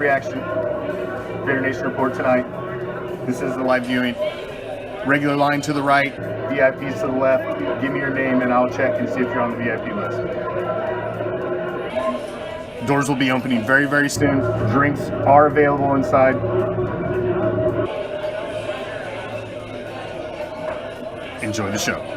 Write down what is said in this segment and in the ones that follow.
Reaction, Raider Nation Report tonight. This is the live viewing. Regular line to the right, VIPs to the left. Give me your name and I'll check and see if you're on the VIP list. Doors will be opening very, very soon. Drinks are available inside. Enjoy the show.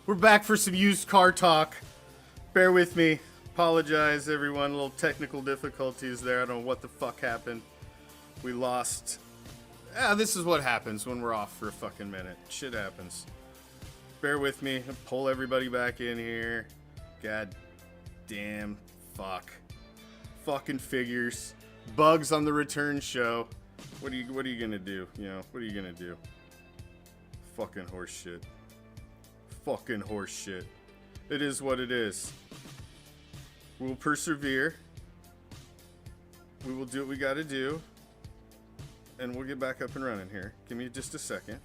We're back for some used car talk. Bear with me. Apologize, everyone. A little technical difficulties there. I don't know what the fuck happened. We lost. This is what happens when we're off for a fucking minute. Shit happens. Bear with me. Pull everybody back in here. God damn. Fuck. Fucking figures. Bugs on the return show. What are you gonna do? You know, what are you gonna do? Fucking horse shit. Fucking horse shit. It is what it is. We'll persevere. We will do what we gotta do. And we'll get back up and running here. Give me just a second.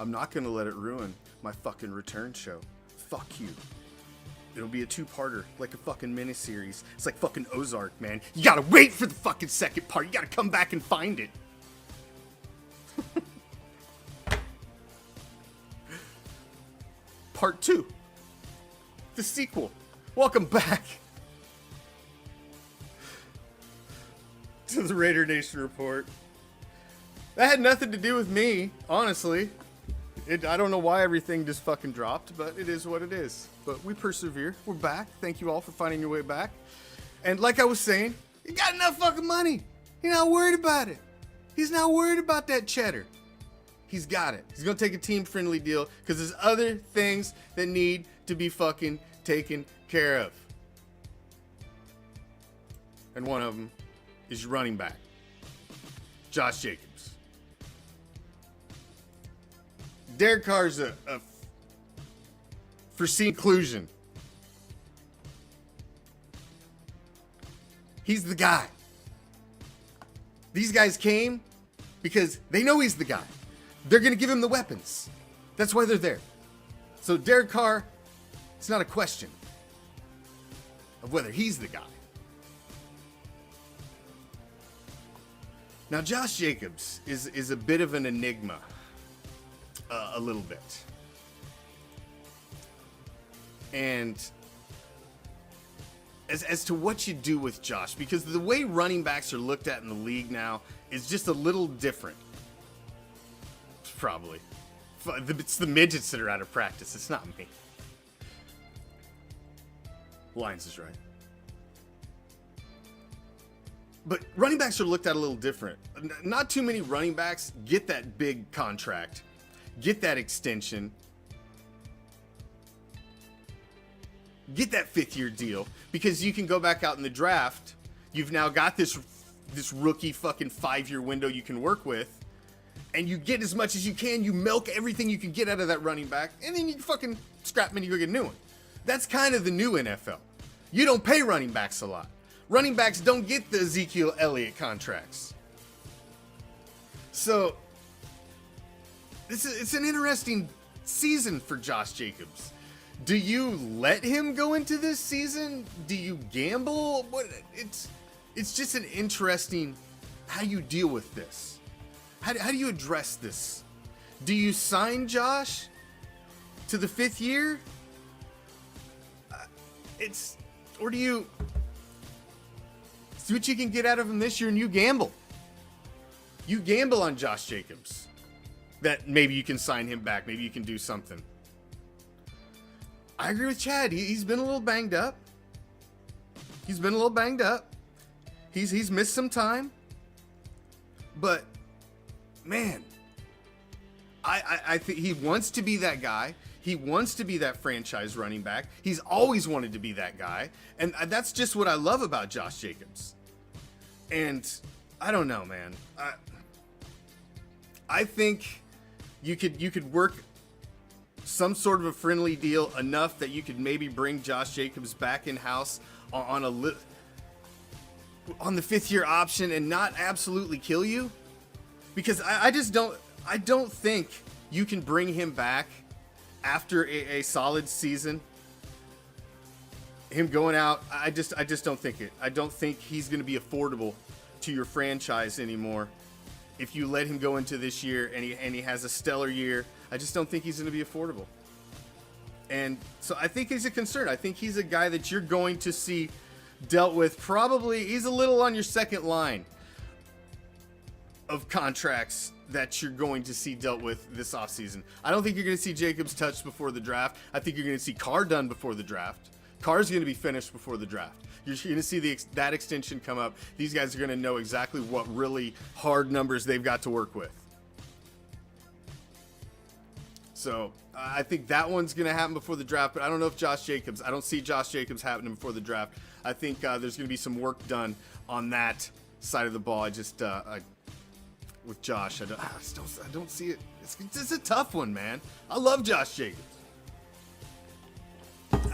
I'm not gonna let it ruin my fucking return show. Fuck you. It'll be a two-parter, like a fucking miniseries. It's like fucking Ozark, man. You gotta wait for the fucking second part. You gotta come back and find it. Part 2. The sequel. Welcome back to the Raider Nation Report. That had nothing to do with me, honestly. I don't know why everything just fucking dropped, but it is what it is. But we persevere. We're back. Thank you all for finding your way back. And like I was saying, you got enough fucking money. You're not worried about it. He's not worried about that cheddar. He's got it. He's going to take a team-friendly deal because there's other things that need to be fucking taken care of. And one of them is your running back, Josh Jacobs. Derek Carr's a foreseen inclusion. He's the guy. These guys came because they know he's the guy. They're going to give him the weapons. That's why they're there. So Derek Carr, it's not a question of whether he's the guy. Now, Josh Jacobs is a bit of an enigma, a little bit. And as to what you do with Josh, because the way running backs are looked at in the league now is just a little different. Probably. It's the midgets that are out of practice. It's not me. Lyons is right. But running backs are looked at a little different. Not too many running backs get that big contract, get that extension, get that fifth-year deal, because you can go back out in the draft. You've now got this rookie fucking 5-year window you can work with. And you get as much as you can, you milk everything you can get out of that running back, and then you fucking scrap him and you go get a new one. That's kind of the new NFL. You don't pay running backs a lot. Running backs don't get the Ezekiel Elliott contracts. So, it's an interesting season for Josh Jacobs. Do you let him go into this season? Do you gamble? It's just an interesting how you deal with this. How do you address this? Do you sign Josh to the 5th year? Or do you see what you can get out of him this year and you gamble? You gamble on Josh Jacobs. That maybe you can sign him back. Maybe you can do something. I agree with Chad. He's been a little banged up. He's missed some time. But, man, I think he wants to be that guy. He wants to be that franchise running back. He's always wanted to be that guy. And that's just what I love about Josh Jacobs. And I don't know, man. I think you could work some sort of a friendly deal enough that you could maybe bring Josh Jacobs back in-house on the 5th-year option and not absolutely kill you. Because I don't think you can bring him back after a solid season. Him going out, I just don't think it. I don't think he's going to be affordable to your franchise anymore. If you let him go into this year and he has a stellar year, I just don't think he's going to be affordable. And so I think he's a concern. I think he's a guy that you're going to see dealt with probably. He's a little on your second line of contracts that you're going to see dealt with this offseason. I don't think you're going to see Jacobs touched before the draft. I think you're going to see Carr done before the draft. Carr's going to be finished before the draft. You're going to see that extension come up. These guys are going to know exactly what really hard numbers they've got to work with. So I think that one's going to happen before the draft, but I don't know if I don't see Josh Jacobs happening before the draft. I think there's going to be some work done on that side of the ball. With Josh, I don't see it. It's a tough one, man. I love Josh Jacobs.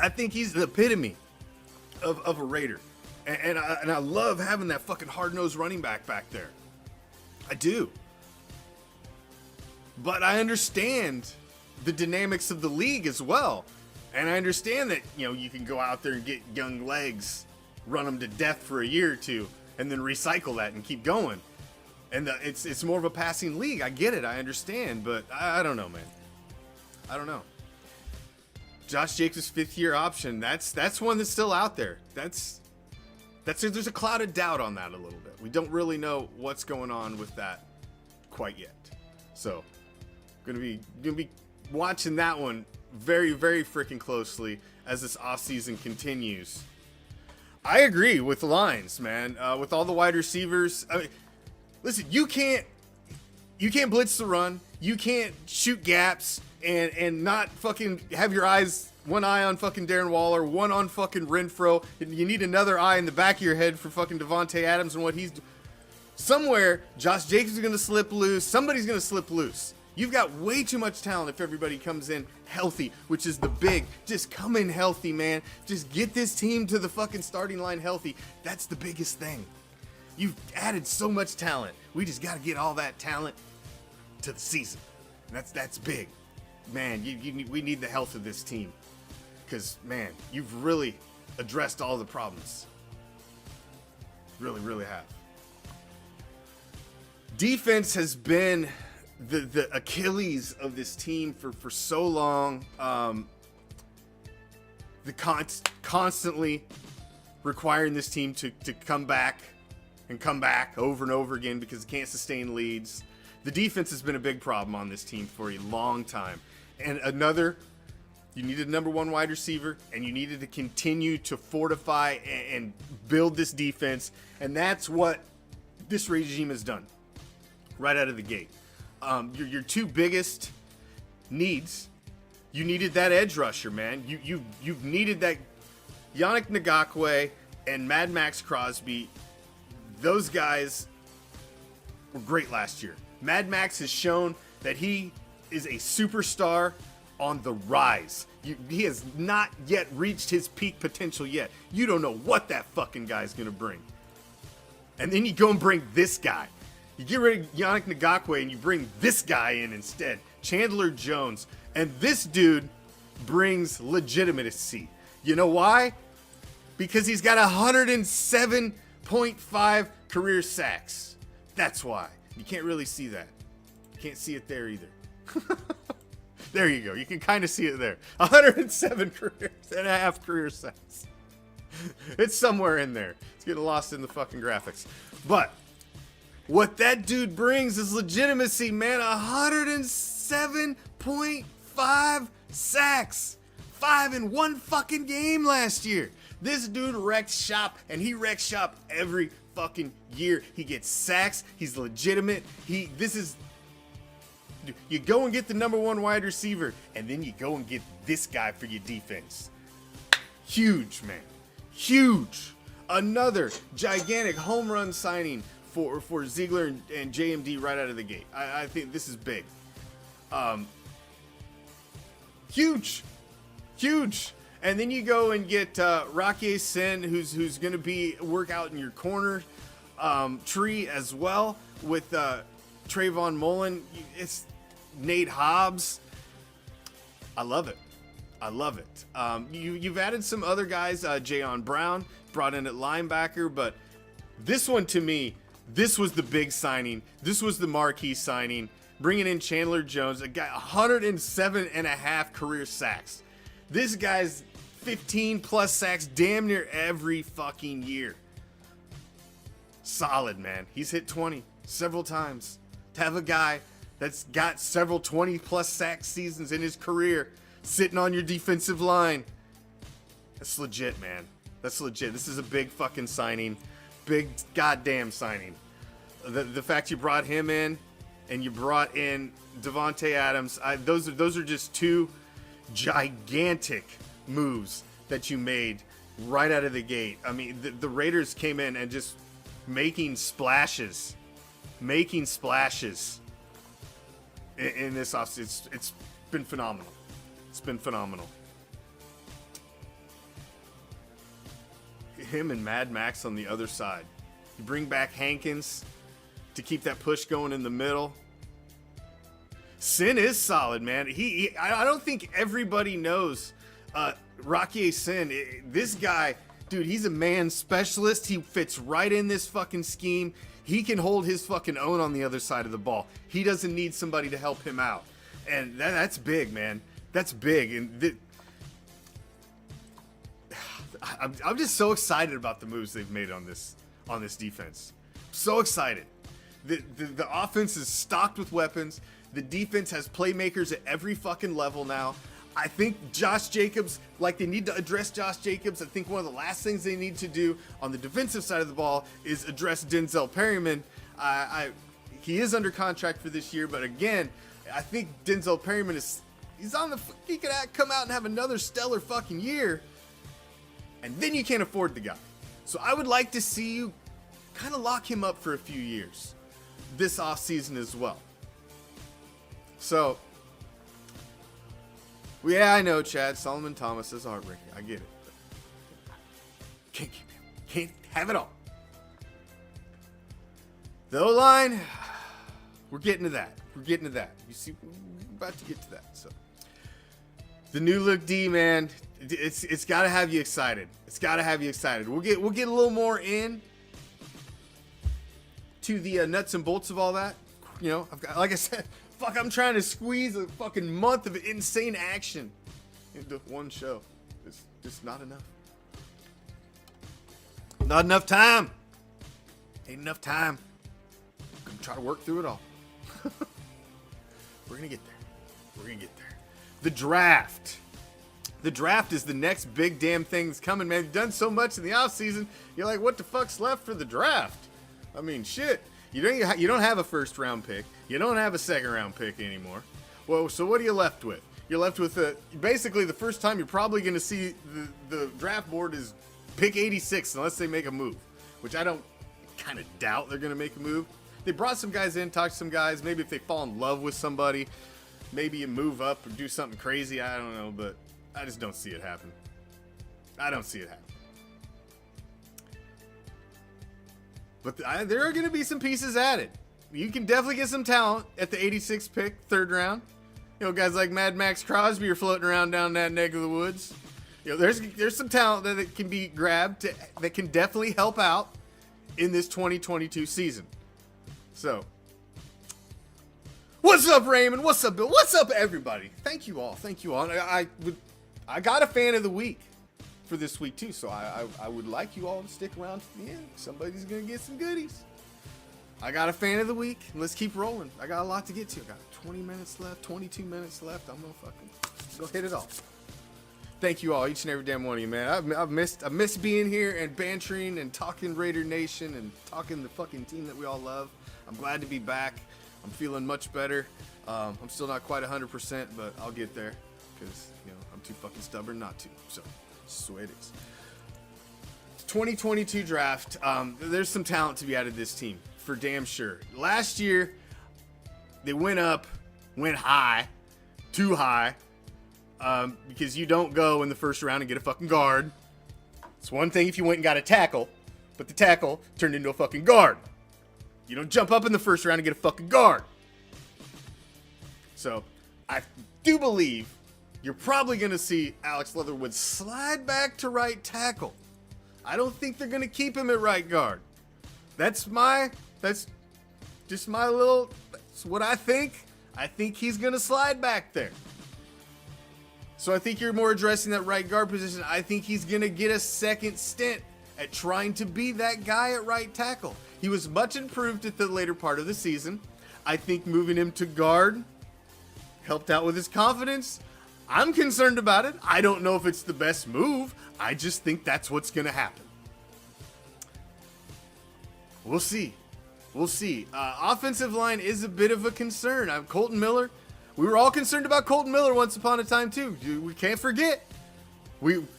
I think he's the epitome of a Raider. And I love having that fucking hard-nosed running back there. I do. But I understand the dynamics of the league as well. And I understand that, you can go out there and get young legs, run them to death for a year or two, and then recycle that and keep going. And it's more of a passing league. I get it. I understand. But I don't know, man. I don't know. Josh Jacobs' 5th-year option, that's one that's still out there. There's a cloud of doubt on that a little bit. We don't really know what's going on with that quite yet. So, gonna be watching that one very, very freaking closely as this offseason continues. I agree with the lines, man. With all the wide receivers, listen, you can't blitz the run. You can't shoot gaps and not fucking have your one eye on fucking Darren Waller, one on fucking Renfro. You need another eye in the back of your head for fucking Devontae Adams and what he's doing. Somewhere, Josh Jacobs is going to slip loose. Somebody's going to slip loose. You've got way too much talent if everybody comes in healthy, which is the big. Just come in healthy, man. Just get this team to the fucking starting line healthy. That's the biggest thing. You've added so much talent. We just got to get all that talent to the season. And that's big. Man, we need the health of this team. Because, man, you've really addressed all the problems. Really, really have. Defense has been the Achilles of this team for so long. Constantly requiring this team to come back and come back over and over again because it can't sustain leads. The defense has been a big problem on this team for a long time. And you needed a number 1 wide receiver, and you needed to continue to fortify and build this defense. And that's what this regime has done right out of the gate. Your 2 biggest needs, you needed that edge rusher, man. You've needed that. Yannick Ngakoue and Mad Max Crosby, those guys were great last year. Mad Max has shown that he is a superstar on the rise. He has not yet reached his peak potential yet. You don't know what that fucking guy's going to bring. And then you go and bring this guy. You get rid of Yannick Ngakoue and you bring this guy in instead. Chandler Jones. And this dude brings legitimacy. You know why? Because he's got 107.5 career sacks. That's why. You can't really see that. You can't see it there either. There you go. You can kind of see it there. 107.5 career sacks. It's somewhere in there. It's getting lost in the fucking graphics. But what that dude brings is legitimacy, man. 107.5 sacks. 5 in one fucking game last year. This dude wrecked shop, and he wrecks shop every fucking year. He gets sacks. He's legitimate. Dude, do. You go and get the number 1 wide receiver, and then you go and get this guy for your defense. Huge, man. Huge. Another gigantic home run signing for Ziegler and JMD right out of the gate. I think this is big. Huge. Huge. And then you go and get Rocky Sin, who's going to work out in your corner tree as well with Trayvon Mullen. It's Nate Hobbs. I love it. I love it. You've added some other guys. Jayon Brown brought in at linebacker, but this one to me, this was the big signing. This was the marquee signing. Bringing in Chandler Jones, a guy 107.5 career sacks. This guy's 15 plus sacks damn near every fucking year. Solid, man. He's hit 20 several times. To have a guy that's got several 20 plus sack seasons in his career sitting on your defensive line, that's legit, man. That's legit. This is a big fucking signing. Big goddamn signing. The fact you brought him in and you brought in Devontae Adams, those are just two gigantic moves that you made right out of the gate. I mean, the Raiders came in and just making splashes in this offseason. It's been phenomenal. It's been phenomenal. Him and Mad Max on the other side. You bring back Hankins to keep that push going in the middle. Sin is solid, man. I don't think everybody knows Rocky Sin. This guy, dude, he's a man specialist. He fits right in this fucking scheme. He can hold his fucking own on the other side of the ball. He doesn't need somebody to help him out. And that's big, man. That's big. And I'm just so excited about the moves they've made on this defense. So excited. The offense is stocked with weapons. The defense has playmakers at every fucking level now. I think Josh Jacobs, they need to address Josh Jacobs. I think one of the last things they need to do on the defensive side of the ball is address Denzel Perryman. He is under contract for this year, but again, I think Denzel Perryman he could come out and have another stellar fucking year, and then you can't afford the guy. So I would like to see you kind of lock him up for a few years this offseason as well. So, yeah, I know, Chad. Solomon Thomas is heartbreaking. I get it. Can't have it all. The O-line, we're getting to that. You see, we're about to get to that. So, the new look D, man, it's got to have you excited. We'll get a little more in to the nuts and bolts of all that. You know, like I said, I'm trying to squeeze a fucking month of insane action into one show. It's just not enough. Not enough time. Ain't enough time. I'm gonna try to work through it all. We're gonna get there. The draft. The draft is the next big damn thing that's coming, man. You've done so much in the offseason. You're like, what the fuck's left for the draft? I mean, shit. You don't have a first round pick. You don't have a second round pick anymore. Well, so what are you left with? You're left with basically the first time you're probably going to see the draft board is pick 86 unless they make a move, which I don't kind of doubt they're going to make a move. They brought some guys in, talked to some guys. Maybe if they fall in love with somebody, maybe you move up or do something crazy. I don't know, but I just don't see it happen. But there are going to be some pieces added. You can definitely get some talent at the 86th pick, third round. You know, guys like Mad Max Crosby are floating around down that neck of the woods. You know, there's some talent that can be grabbed that can definitely help out in this 2022 season. So, what's up, Raymond? What's up, Bill? What's up, everybody? Thank you all. I got a fan of the week for this week too, so I would like you all to stick around to the end. Somebody's gonna get some goodies. I got a fan of the week. Let's keep rolling. I got a lot to get to. I got 20 minutes left, 22 minutes left. I'm gonna fucking go hit it all. Thank you all, each and every damn one of you, man. I've missed being here and bantering and talking Raider Nation and talking the fucking team that we all love. I'm glad to be back. I'm feeling much better. I'm still not quite 100%, but I'll get there because, I'm too fucking stubborn not to. So, it's just the way it is. 2022 draft, there's some talent to be added to this team, for damn sure. Last year, they went high, too high, because you don't go in the first round and get a fucking guard. It's one thing if you went and got a tackle, but the tackle turned into a fucking guard. You don't jump up in the first round and get a fucking guard. So, I do believe you're probably going to see Alex Leatherwood slide back to right tackle. I don't think they're going to keep him at right guard. That's just my little, that's what I think. I think he's going to slide back there. So I think you're more addressing that right guard position. I think he's going to get a second stint at trying to be that guy at right tackle. He was much improved at the later part of the season. I think moving him to guard helped out with his confidence. I'm concerned about it. I don't know if it's the best move. I just think that's what's going to happen. We'll see. We'll see. Offensive line is a bit of a concern. Colton Miller. We were all concerned about Colton Miller once upon a time too. We can't forget.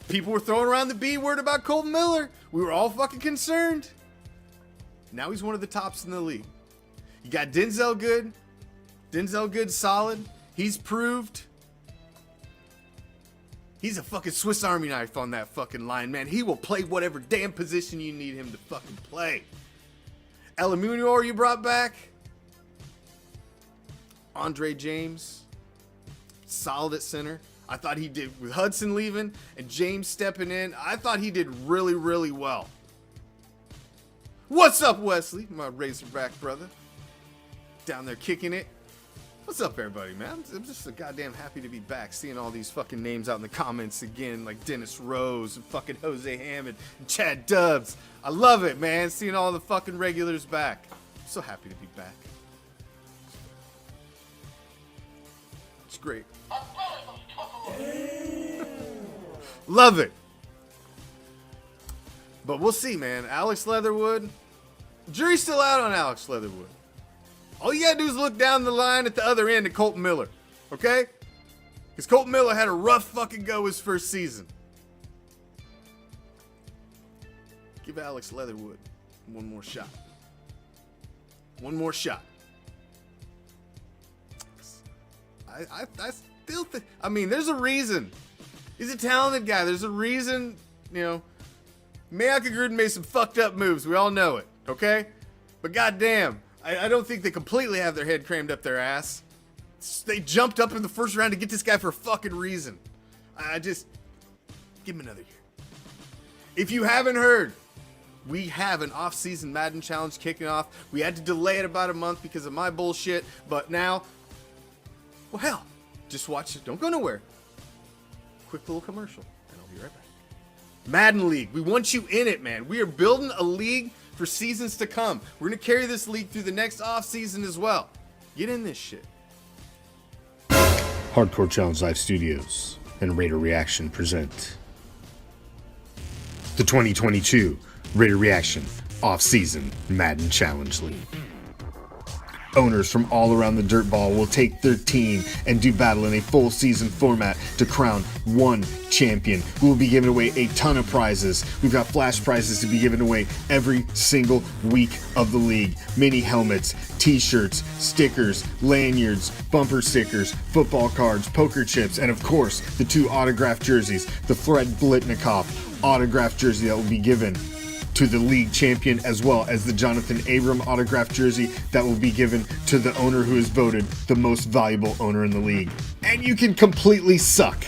People were throwing around the B word about Colton Miller. We were all fucking concerned. Now he's one of the tops in the league. You got Denzel Good. Denzel Good solid. He's proved. He's a fucking Swiss Army knife on that fucking line, man. He will play whatever damn position you need him to fucking play. Elamunior you brought back. Andre James, solid at center. I thought he did, with Hudson leaving and James stepping in, I thought he did really, really well. What's up, Wesley, my Razorback brother? Down there kicking it. What's up, everybody, man? I'm just so goddamn happy to be back, seeing all these fucking names out in the comments again, like Dennis Rose and fucking Jose Hammond and Chad Dubs. I love it, man, seeing all the fucking regulars back. I'm so happy to be back. It's great. Love it. But we'll see, man. Alex Leatherwood. Jury's still out on Alex Leatherwood. All you gotta do is look down the line at the other end of Colton Miller. Okay? Because Colton Miller had a rough fucking go his first season. Give Alex Leatherwood one more shot. One more shot. I still think, I mean, there's a reason. He's a talented guy. There's a reason, Mayaka Gruden made some fucked up moves. We all know it, okay? But goddamn, I don't think they completely have their head crammed up their ass. They jumped up in the first round to get this guy for a fucking reason. Give him another year. If you haven't heard, we have an off-season Madden Challenge kicking off. We had to delay it about a month because of my bullshit, but now, well, hell, just watch it. Don't go nowhere. Quick little commercial, and I'll be right back. Madden League. We want you in it, man. We are building a league for seasons to come. We're going to carry this league through the next off season as well. Get in this shit. Hardcore Challenge Live Studios and Raider Reaction present the 2022 Raider Reaction Off-Season Madden Challenge League. Owners from all around the dirtball will take their team and do battle in a full season format to crown one champion. We will be giving away a ton of prizes. We've got flash prizes to be given away every single week of the league. Mini helmets, t-shirts, stickers, lanyards, bumper stickers, football cards, poker chips, and of course, the 2 autographed jerseys. The Fred Blitnikoff autographed jersey that will be given to the league champion, as well as the Jonathan Abram autographed jersey that will be given to the owner who is voted the most valuable owner in the league. And you can completely suck